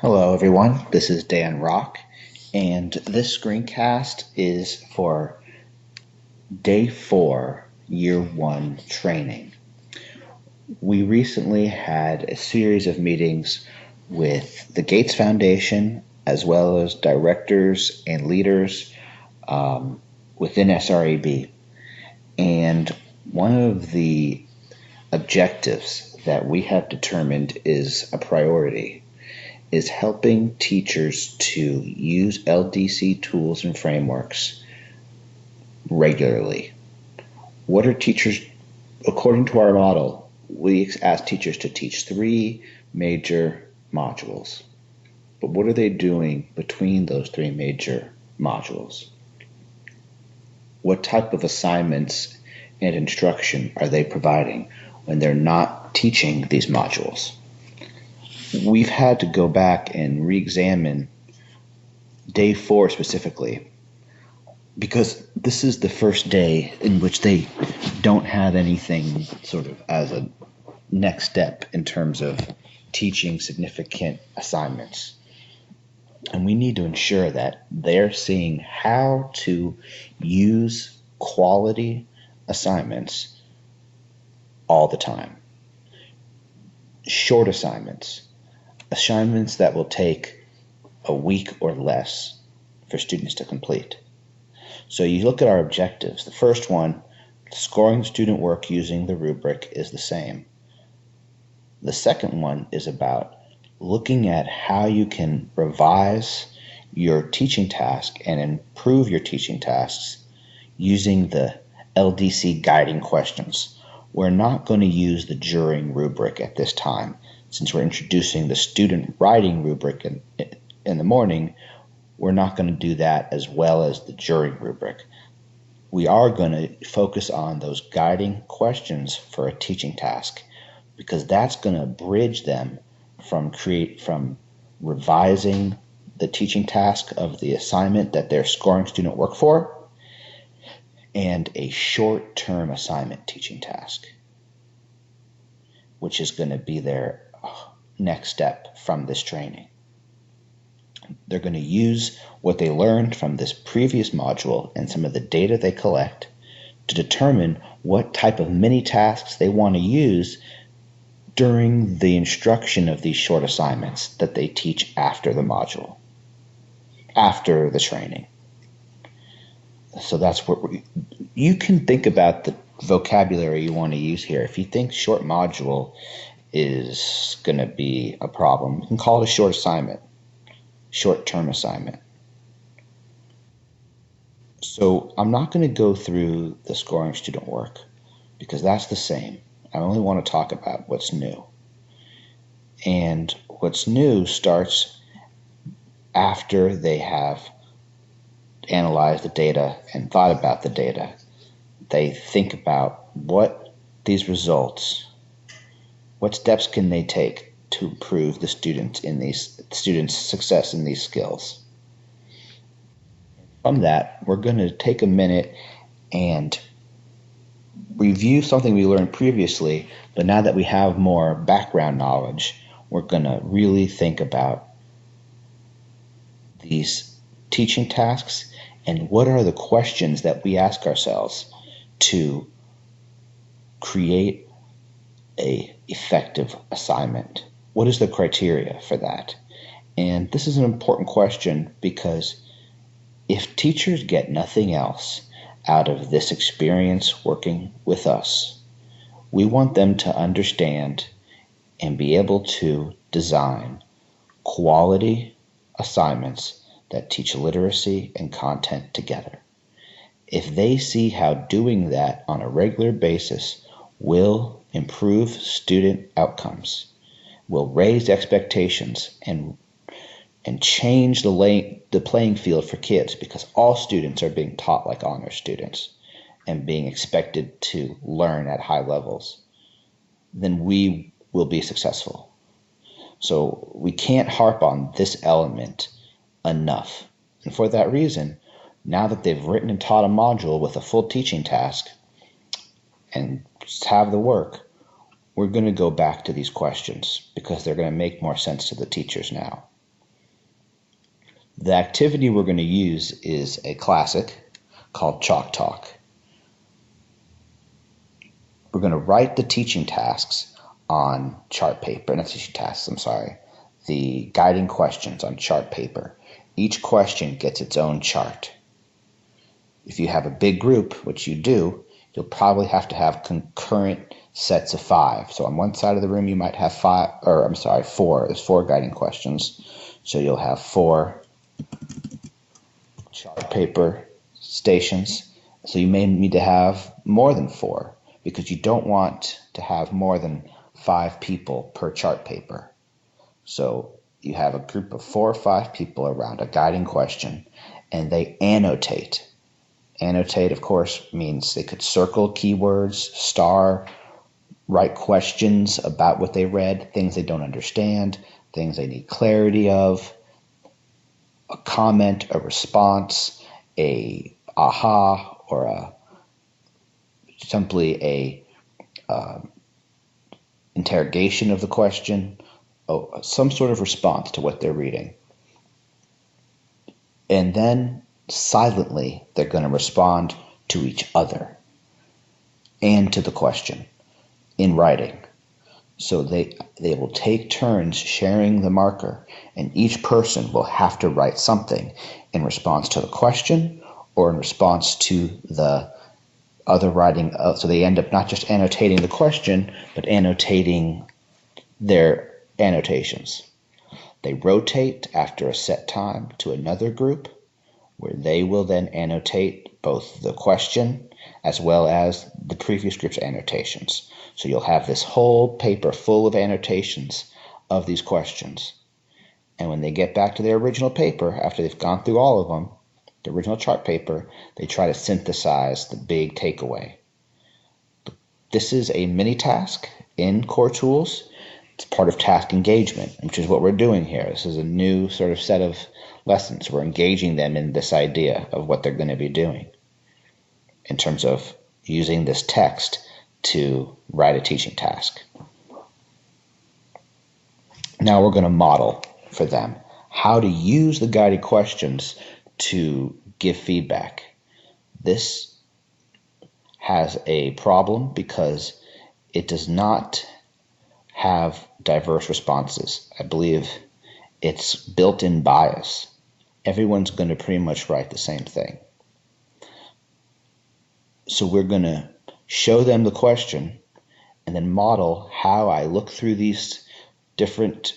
Hello, everyone. This is Dan Rock, and this screencast is for Day 4, Year 1 training. We recently had a series of meetings with the Gates Foundation, as well as directors and leaders within SRAB. And one of the objectives that we have determined is a priority is helping teachers to use LDC tools and frameworks regularly. What are teachers, according to our model, we ask teachers to teach 3 major modules. But what are they doing between those 3 major modules? What type of assignments and instruction are they providing when they're not teaching these modules? We've had to go back and re-examine Day 4 specifically, because this is the first day in which they don't have anything sort of as a next step in terms of teaching significant assignments. And we need to ensure that they're seeing how to use quality assignments all the time. Short assignments that will take a week or less for students to complete. So you look at our objectives. The first one, scoring student work using the rubric, is the same. The second one is about looking at how you can revise your teaching task and improve your teaching tasks using the LDC guiding questions. We're not going to use the juring rubric at this time. Since we're introducing the student writing rubric in the morning, we're not going to do that as well as the juring rubric. We are going to focus on those guiding questions for a teaching task, because that's going to bridge them from revising the teaching task of the assignment that they're scoring student work for and a short-term assignment teaching task, which is going to be their next step from this training. They're going to use what they learned from this previous module and some of the data they collect to determine what type of mini tasks they want to use during the instruction of these short assignments that they teach after the module, after the training. So that's what you can think about the vocabulary you want to use here. If you think short module is going to be a problem, you can call it a short assignment, short-term assignment. So I'm not going to go through the scoring student work because that's the same. I only want to talk about what's new. And what's new starts after they have analyzed the data and thought about the data. They think about what steps can they take to improve the students' success in these skills. From that, we're going to take a minute and review something we learned previously, but now that we have more background knowledge, we're going to really think about these teaching tasks and what are the questions that we ask ourselves to create an effective assignment. What is the criteria for that? And this is an important question because if teachers get nothing else out of this experience working with us, we want them to understand and be able to design quality assignments that teach literacy and content together. If they see how doing that on a regular basis will improve student outcomes, will raise expectations, and change the playing field for kids, because all students are being taught like honor students and being expected to learn at high levels, then we will be successful. So we can't harp on this element enough. And for that reason, now that they've written and taught a module with a full teaching task and have the work, we're going to go back to these questions because they're going to make more sense to the teachers now. The activity we're going to use is a classic called Chalk Talk. We're going to write the teaching tasks on chart paper, not teaching tasks, I'm sorry, the guiding questions on chart paper. Each question gets its own chart. If you have a big group, which you do, you'll probably have to have concurrent sets of 5. So on one side of the room you might have 4. There's 4 guiding questions. So you'll have 4 chart paper stations. So you may need to have more than 4 because you don't want to have more than 5 people per chart paper. So you have a group of 4 or 5 people around a guiding question and they annotate. Annotate, of course, means they could circle keywords, star, write questions about what they read, things they don't understand, things they need clarity of, a comment, a response, a aha, or simply a interrogation of the question, some sort of response to what they're reading. And then silently they're going to respond to each other and to the question in writing. So they will take turns sharing the marker, and each person will have to write something in response to the question or in response to the other writing. So they end up not just annotating the question, but annotating their annotations. They rotate after a set time to another group where they will then annotate both the question as well as the previous group's annotations. So you'll have this whole paper full of annotations of these questions. And when they get back to their original paper, after they've gone through all of them, the original chart paper, they try to synthesize the big takeaway. This is a mini task in Core Tools. It's part of task engagement, which is what we're doing here. This is a new sort of set of lessons. We're engaging them in this idea of what they're going to be doing in terms of using this text to write a teaching task. Now we're going to model for them how to use the guided questions to give feedback. This has a problem because it does not have diverse responses. I believe it's built-in bias. Everyone's going to pretty much write the same thing. So we're going to show them the question and then model how I look through these different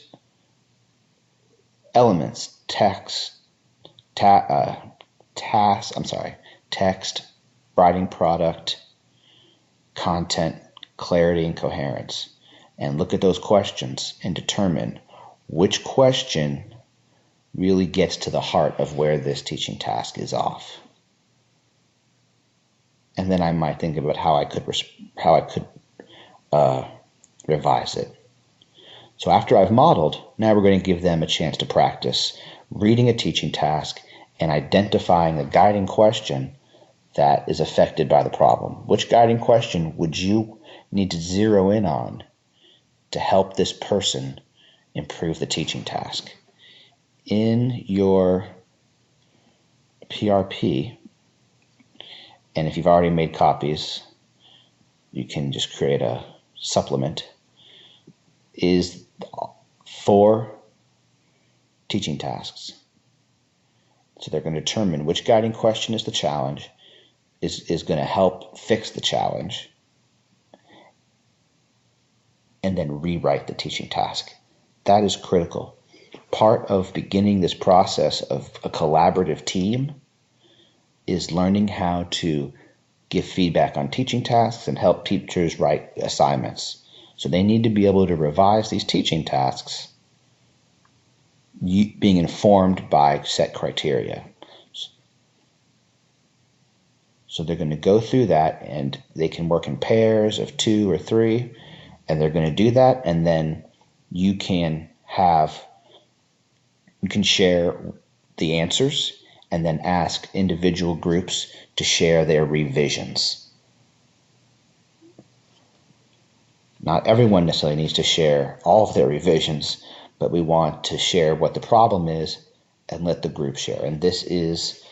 elements, text, writing product, content, clarity, and coherence, and look at those questions and determine which question really gets to the heart of where this teaching task is off. And then I might think about how I could revise it. So after I've modeled, now we're going to give them a chance to practice reading a teaching task and identifying the guiding question that is affected by the problem. Which guiding question would you need to zero in on to help this person improve the teaching task? In your PRP, and if you've already made copies, you can just create a supplement, is 4 teaching tasks. So they're going to determine which guiding question is the challenge, is going to help fix the challenge, and then rewrite the teaching task. That is critical. Part of beginning this process of a collaborative team is learning how to give feedback on teaching tasks and help teachers write assignments. So they need to be able to revise these teaching tasks being informed by set criteria. So they're going to go through that, and they can work in pairs of 2 or 3, and they're going to do that, and then you can share the answers and then ask individual groups to share their revisions. Not everyone necessarily needs to share all of their revisions, but we want to share what the problem is and let the group share. And this is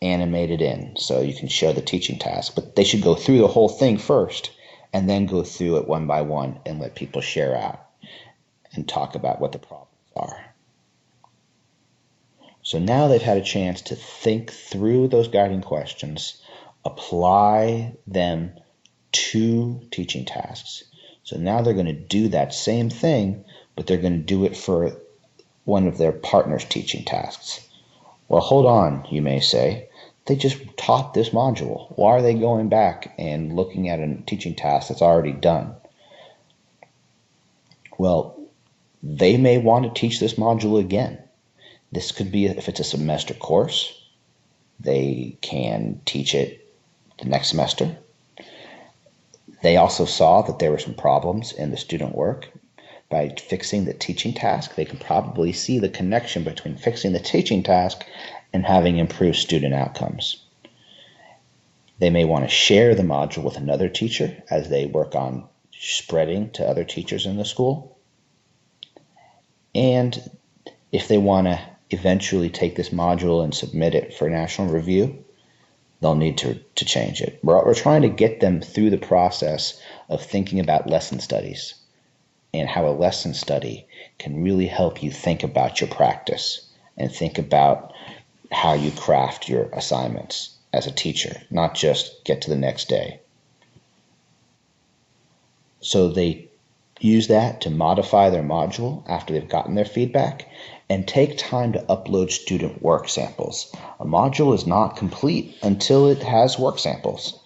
animated in, so you can show the teaching task, but they should go through the whole thing first and then go through it one by one and let people share out and talk about what the problems are. So now they've had a chance to think through those guiding questions, apply them to teaching tasks. So now they're going to do that same thing, but they're going to do it for one of their partner's teaching tasks. Well, hold on, you may say. They just taught this module. Why are they going back and looking at a teaching task that's already done? Well, they may want to teach this module again. This could be, if it's a semester course, they can teach it the next semester. They also saw that there were some problems in the student work. By fixing the teaching task, they can probably see the connection between fixing the teaching task and having improved student outcomes. They may want to share the module with another teacher as they work on spreading to other teachers in the school. And if they want to eventually take this module and submit it for national review, they'll need to change it. We're trying to get them through the process of thinking about lesson studies and how a lesson study can really help you think about your practice and think about how you craft your assignments as a teacher, not just get to the next day. So they use that to modify their module after they've gotten their feedback and take time to upload student work samples. A module is not complete until it has work samples.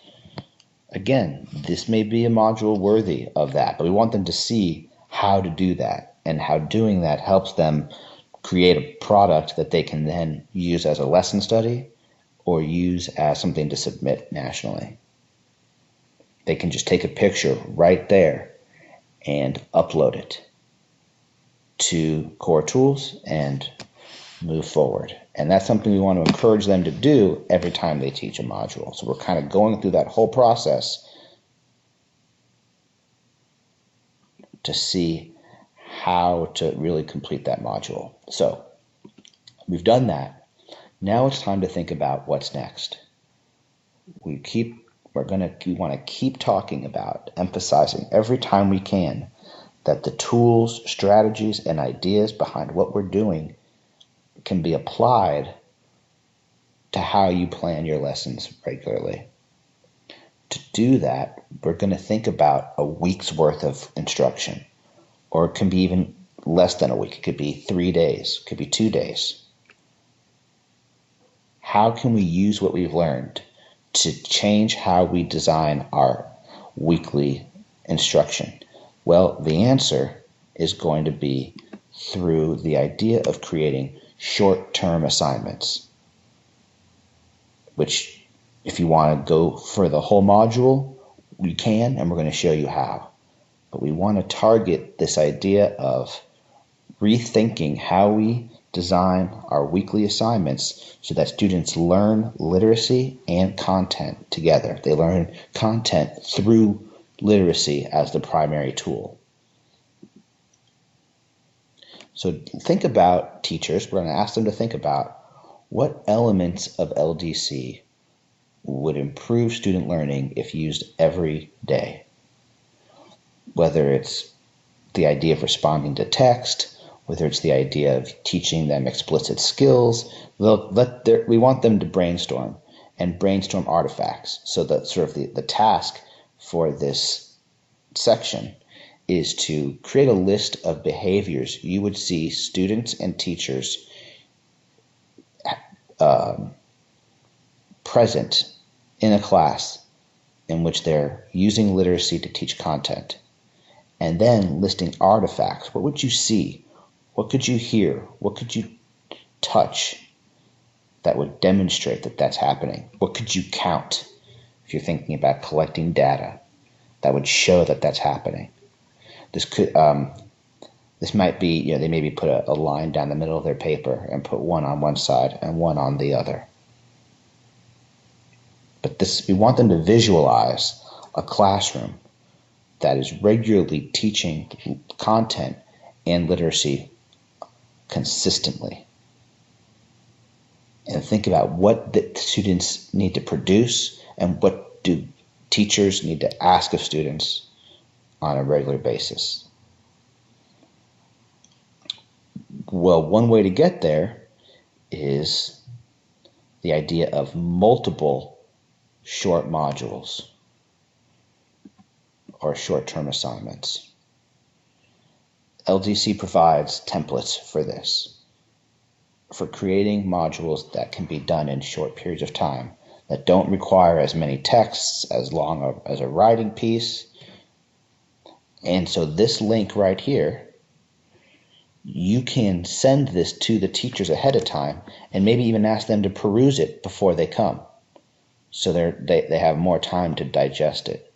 Again, this may be a module worthy of that, but we want them to see how to do that and how doing that helps them create a product that they can then use as a lesson study or use as something to submit nationally. They can just take a picture right there and upload it to Core Tools and move forward. And that's something we want to encourage them to do every time they teach a module. So we're kind of going through that whole process to see how to really complete that module. So we've done that. Now it's time to think about what's next. We want to keep talking about, emphasizing every time we can that the tools, strategies, and ideas behind what we're doing can be applied to how you plan your lessons regularly. To do that, we're going to think about a week's worth of instruction, or it can be even less than a week. It could be 3 days, it could be 2 days. How can we use what we've learned to change how we design our weekly instruction? Well, the answer is going to be through the idea of creating short-term assignments, which if you want to go for the whole module, we can, and we're going to show you how. But we want to target this idea of rethinking how we design our weekly assignments so that students learn literacy and content together. They learn content through literacy as the primary tool. So think about teachers. We're going to ask them to think about what elements of LDC would improve student learning if used every day. Whether it's the idea of responding to text, whether it's the idea of teaching them explicit skills, we want them to brainstorm and brainstorm artifacts. So that sort of the task for this section is to create a list of behaviors you would see students and teachers present in a class in which they're using literacy to teach content. And then listing artifacts. What would you see? What could you hear? What could you touch that would demonstrate that that's happening? What could you count if you're thinking about collecting data that would show that that's happening? This might be, they maybe put a line down the middle of their paper and put one on one side and one on the other. But we want them to visualize a classroom that is regularly teaching content and literacy consistently. And think about what the students need to produce and what do teachers need to ask of students on a regular basis. Well, one way to get there is the idea of multiple short modules or short-term assignments. LDC provides templates for this, for creating modules that can be done in short periods of time, that don't require as many texts, as long as a writing piece. And so this link right here, you can send this to the teachers ahead of time and maybe even ask them to peruse it before they come, so they have more time to digest it.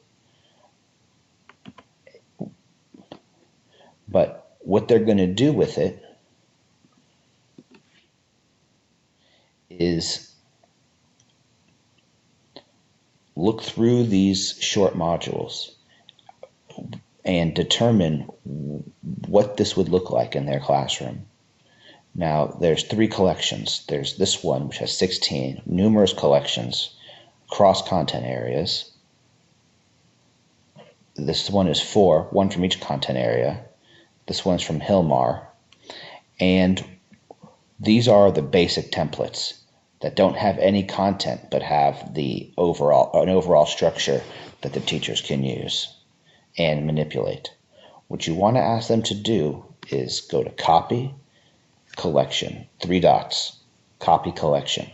But what they're going to do with it is look through these short modules and determine what this would look like in their classroom. Now, there's 3 collections. There's this one, which has 16, numerous collections, cross-content areas. This one is 4, 1 from each content area. This one's from Hilmar. And these are the basic templates that don't have any content but have an overall structure that the teachers can use and manipulate. What you want to ask them to do is go to Copy, Collection, 3 dots, Copy Collection.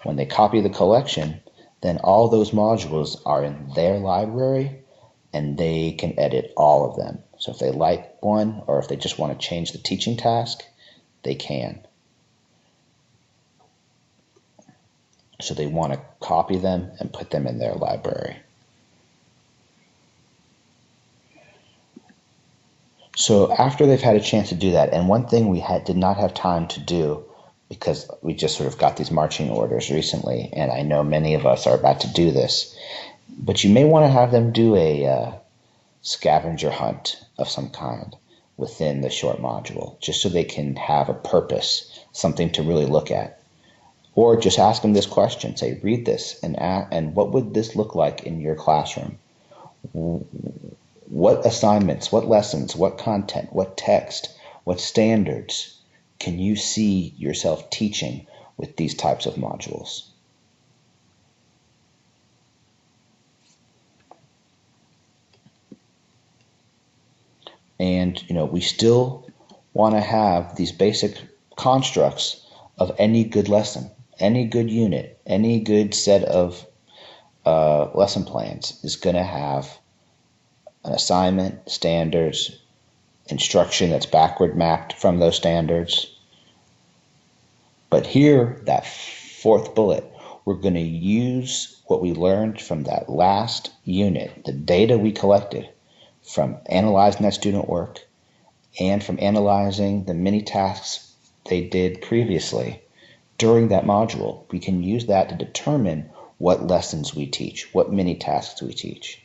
When they copy the collection, then all those modules are in their library and they can edit all of them. So if they like one, or if they just want to change the teaching task, they can. So they want to copy them and put them in their library. So after they've had a chance to do that, and one thing we did not have time to do because we just sort of got these marching orders recently, and I know many of us are about to do this, but you may want to have them do a scavenger hunt of some kind within the short module, just so they can have a purpose, something to really look at. Or just ask them this question, say, read this, and what would this look like in your classroom? What assignments, what lessons, what content, what text, what standards can you see yourself teaching with these types of modules? And, we still want to have these basic constructs of any good lesson, any good unit, any good set of lesson plans is going to have an assignment, standards, instruction that's backward mapped from those standards. But here, that 4th bullet, we're going to use what we learned from that last unit, the data we collected from analyzing that student work and from analyzing the mini tasks they did previously during that module. We can use that to determine what lessons we teach, what mini tasks we teach.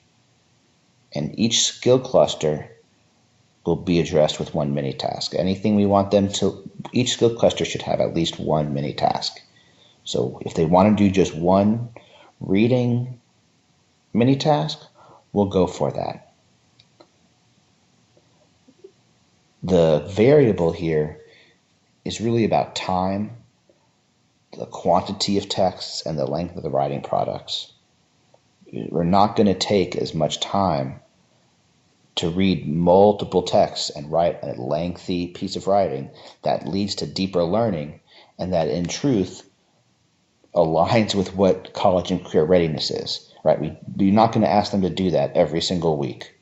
And each skill cluster will be addressed with one mini task. Anything we want them to, each skill cluster should have at least one mini task. So if they want to do just one reading mini task, we'll go for that. The variable here is really about time, the quantity of texts, and the length of the writing products. We're not going to take as much time to read multiple texts and write a lengthy piece of writing that leads to deeper learning and that in truth aligns with what college and career readiness is, right? We're not going to ask them to do that every single week,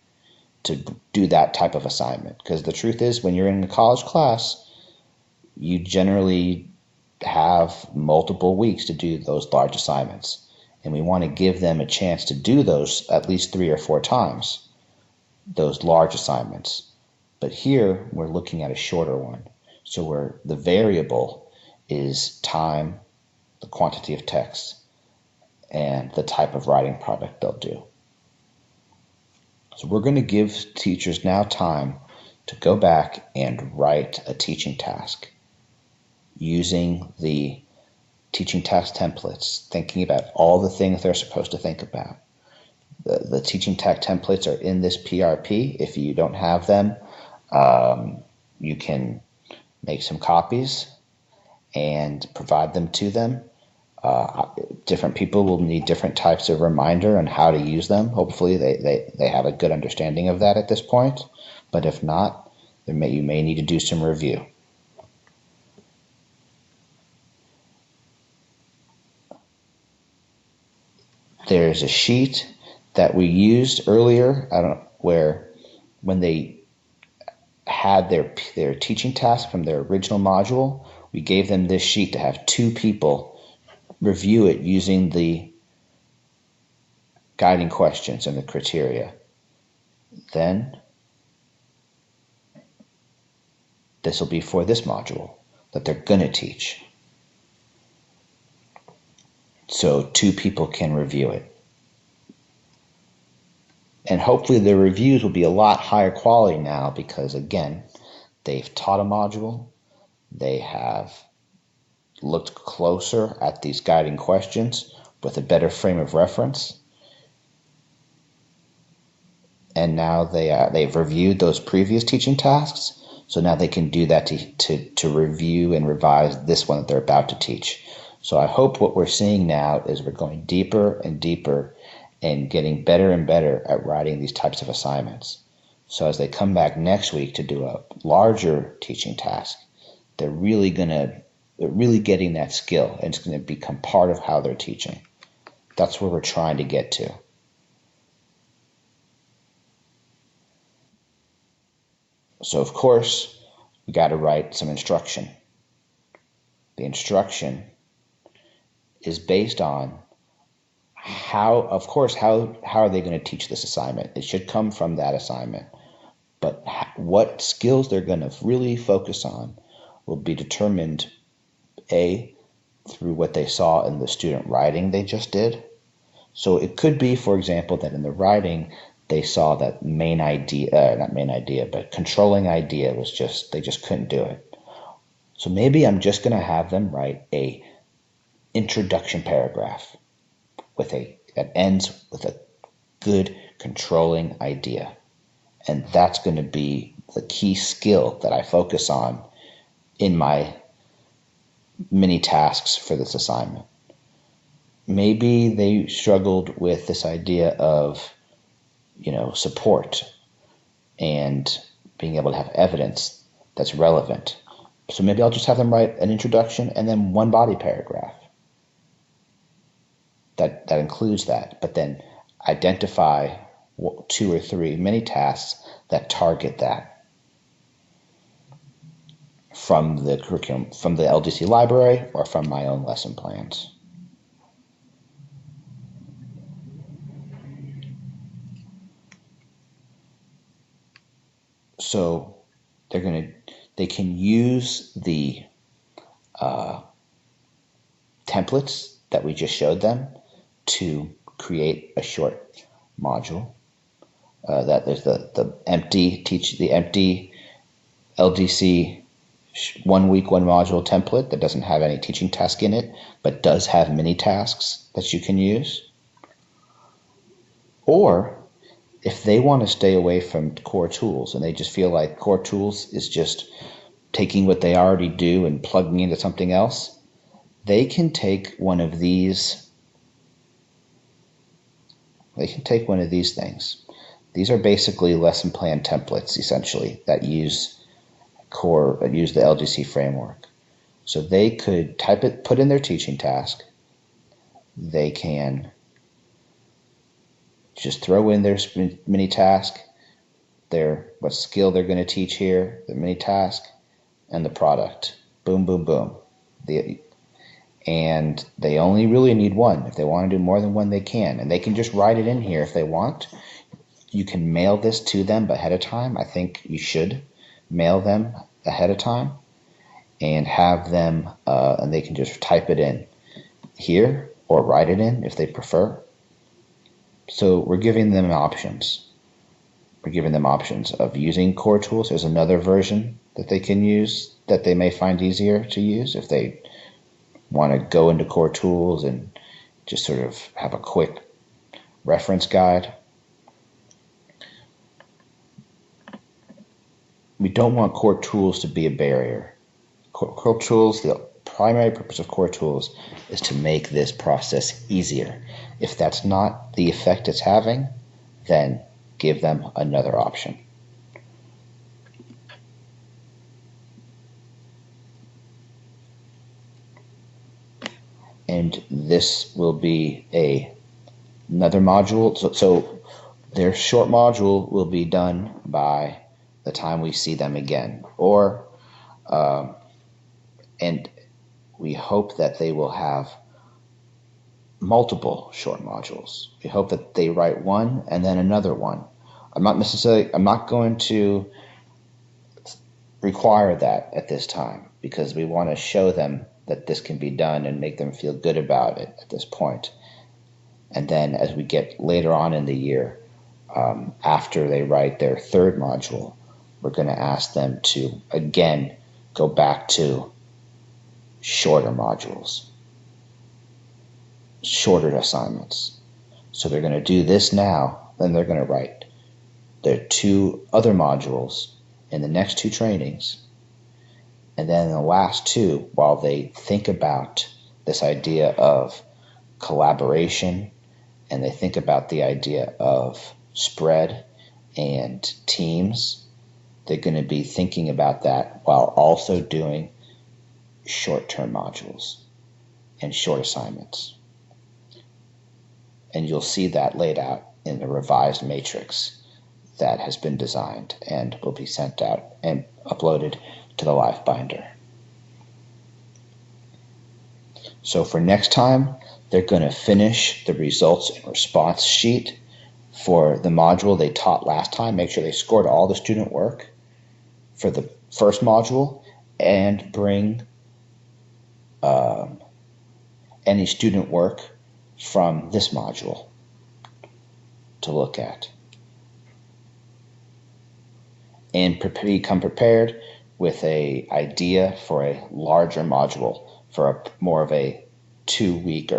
to do that type of assignment, because the truth is when you're in a college class, you generally have multiple weeks to do those large assignments, and we want to give them a chance to do those at least 3 or 4 times, those large assignments. But here we're looking at a shorter one, so where the variable is time, the quantity of text, and the type of writing product they'll do. So we're going to give teachers now time to go back and write a teaching task. using the teaching task templates, thinking about all the things they're supposed to think about. The teaching task templates are in this PRP. If you don't have them, you can make some copies and provide them to them. Different people will need different types of reminder on how to use them. Hopefully they have a good understanding of that at this point. But if not, you may need to do some review. There's a sheet that we used earlier, where when they had their teaching task from their original module, we gave them this sheet to have 2 people review it using the guiding questions and the criteria. Then this will be for this module that they're going to teach. So 2 people can review it. And hopefully the reviews will be a lot higher quality now because, again, they've taught a module, they have looked closer at these guiding questions with a better frame of reference, and now they've reviewed those previous teaching tasks, so now they can do that to review and revise this one that they're about to teach. So I hope what we're seeing now is we're going deeper and deeper and getting better and better at writing these types of assignments. So as they come back next week to do a larger teaching task, they're really getting that skill, and it's going to become part of how they're teaching. That's where we're trying to get to. So of course, we got to write some instruction. The instruction is based on how are they going to teach this assignment? It should come from that assignment. But what skills they're going to really focus on will be determined, A, through what they saw in the student writing they just did. So it could be, for example, that in the writing they saw that controlling idea was they just couldn't do it. So maybe I'm just going to have them write a introduction paragraph that ends with a good controlling idea. And that's going to be the key skill that I focus on in my mini tasks for this assignment. Maybe they struggled with this idea of, support and being able to have evidence that's relevant. So maybe I'll just have them write an introduction and then one body paragraph that includes that, but then identify 2 or 3 mini tasks that target that from the curriculum, from the LDC library, or from my own lesson plans. So they can use the templates that we just showed them to create a short module. That there's the empty LDC 1 week, 1 module template that doesn't have any teaching task in it, but does have mini tasks that you can use. Or if they want to stay away from core tools and they just feel like core tools is just taking what they already do and plugging into something else, they can take one of these. They can take one of these things. These are basically lesson plan templates, essentially, that use the LDC framework. So they could put in their teaching task. They can just throw in their mini task, what skill they're going to teach here, the mini task, and the product. Boom, boom, boom. And they only really need one. If they want to do more than one, they can. And they can just write it in here if they want. You can mail this to them ahead of time. I think you should mail them ahead of time and have them, and they can just type it in here or write it in if they prefer. So we're giving them options. We're giving them options of using core tools. There's another version that they can use that they may find easier to use if they want to go into core tools and just sort of have a quick reference guide. We don't want core tools to be a barrier. Core tools, the primary purpose of core tools is to make this process easier. If that's not the effect it's having, then give them another option. And this will be another module. So their short module will be done by the time we see them again, and we hope that they will have multiple short modules. We hope that they write one and then another one. I'm not going to require that at this time, because we want to show them that this can be done and make them feel good about it at this point. And then as we get later on in the year, after they write their third module, we're going to ask them to again go back to shorter modules, shorter assignments. So they're going to do this now, then they're going to write their two other modules in the next two trainings, and then in the last two, while they think about this idea of collaboration and they think about the idea of spread and teams, they're going to be thinking about that while also doing short-term modules and short assignments. And you'll see that laid out in the revised matrix that has been designed and will be sent out and uploaded to the Live Binder. So for next time, they're going to finish the results and response sheet for the module they taught last time. Make sure they scored all the student work for the first module, and bring any student work from this module to look at. And become prepared with an idea for a larger module, for more of a 2-week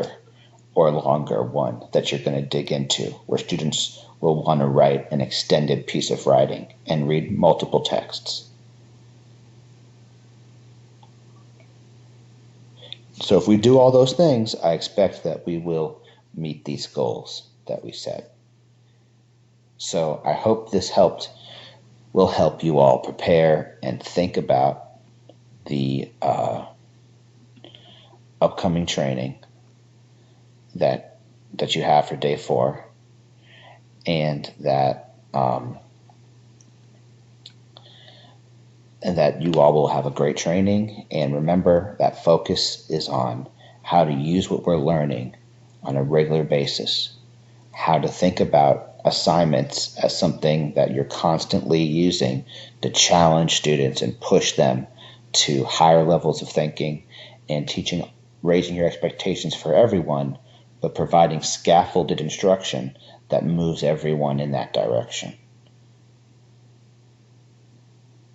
or longer one that you're going to dig into, where students will want to write an extended piece of writing and read multiple texts. So if we do all those things, I expect that we will meet these goals that we set. So I hope this will help you all prepare and think about the upcoming training that you have for day 4, and that you all will have a great training. And remember that focus is on how to use what we're learning on a regular basis, how to think about assignments as something that you're constantly using to challenge students and push them to higher levels of thinking, and raising your expectations for everyone, but providing scaffolded instruction that moves everyone in that direction.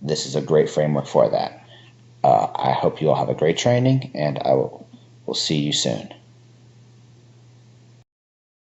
This is a great framework for that. I hope you all have a great training, and we'll see you soon.